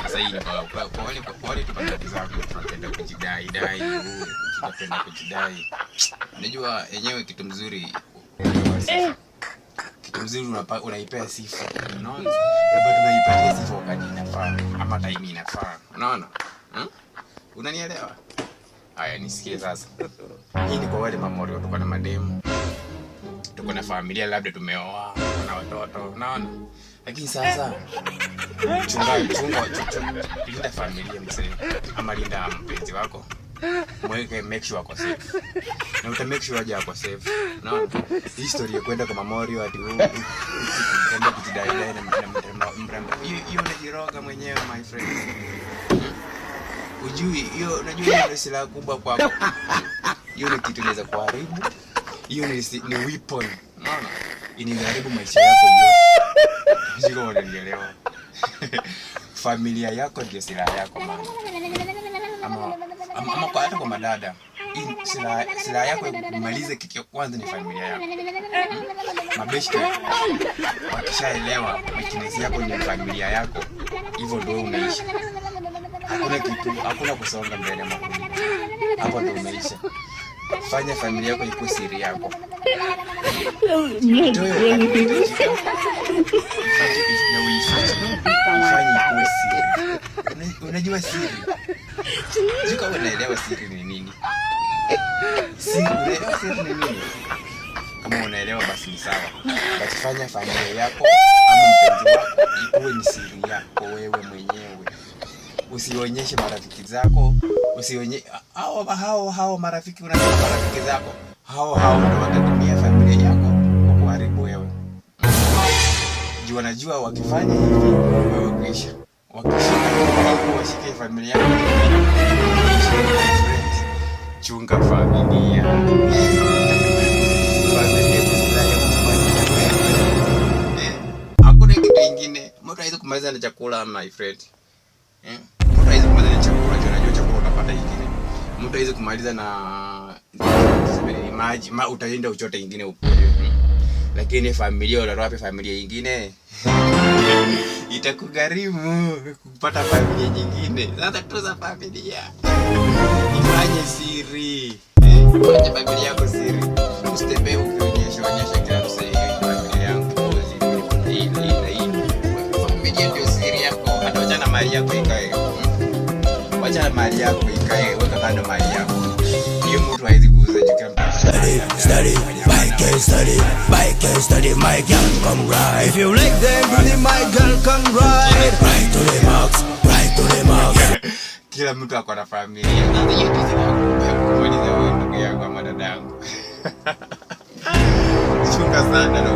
Sasa hii kwa wale tupanda zangu tunapenda kujidai tunapenda kujidai. Unajua yenyewe kitu mzuri unaipea sifa. Unaona? Labda tunaipatia sifa wakati inafaa ama time inafaa. Unaona? Unanielewa? Haya nisikie sasa. Hii ni kwa wale mamorio tuko na mademu. Tuko na familia labda tumeoa, na watoto, unaona? Lakini sasa linda familia mzee, ama linda mpenzi wako. Mweke make sure ako safe. Na uta make sure aje ako safe. Unaona? History ya kwenda kwa mamorio ati wewe kwenda kujidai na mrembo. Hiyo unajiroga mwenyewe my friend. Ujui hiyo, unajua hiyo ndio silaha kubwa kwako. Hiyo ni kitu inaweza kuharibu. Hiyo ni weapon. Unaona? Inaharibu maisha yako yote. Sio unanielewa. Familia yako ndio silaha yako mama. Ama kwa hata kwa madada. Hii silaha yako imalize kitu ya kwanza ni familia yako. Mabeshte wakishaelewa weakness yako ni familia yako. Hivyo ndio unaishi. Hakuna kusonga mbele mama. Hapo ndio umeisha. Fanya familia yako ikuwe siri yako. Fanya ikuwe siri. Unajua siri? Jika unaelewa siri ni nini? Unaelewa siri ni nini? Kama unaelewa basi ni sawa. Basi fanya familia yako ama mpenzi wako ikuwe ni siri yako wewe mwenyewe. Usionyeshe marafiki zako, hao marafiki unasema marafiki zako. Hao ndio watatumia familia yako kwa kuharibu wewe. Jua najua wakifanya hivi wewe ukisha. Washike familia yako. Chunga familia. Familia tusiraje kufanya. Hakuna kitu kingine. Mtu hawezi kumaliza na chakula my friend. Mtu hawezi kumaliza na chakula, unajua chakula utapata ingine. Mtu hawezi kumaliza na maji, utaenda uchote ingine ukuje. Lakini familia unatoa wapi familia nyingine? Itakugharimu kupata familia nyingine. Sasa tuza familia. Ifanye siri. Fanya familia yako siri. Usitembee ukionyesha kila msee familia yangu. Familia ndio siri yako. Hata wacha na mali yako ikae. Wacha mali yako ikae, weka kando mali yako. Hiyo mtu haizi kuuza jika mtu. Study, my girl, come right. If you like them, really my girl, come right. Right to the max, right to the max. Kila mtu ako na familia. Sasa hiyo ndio kumaliza wewe ndugu yangu ama dada yangu. Chunga sana na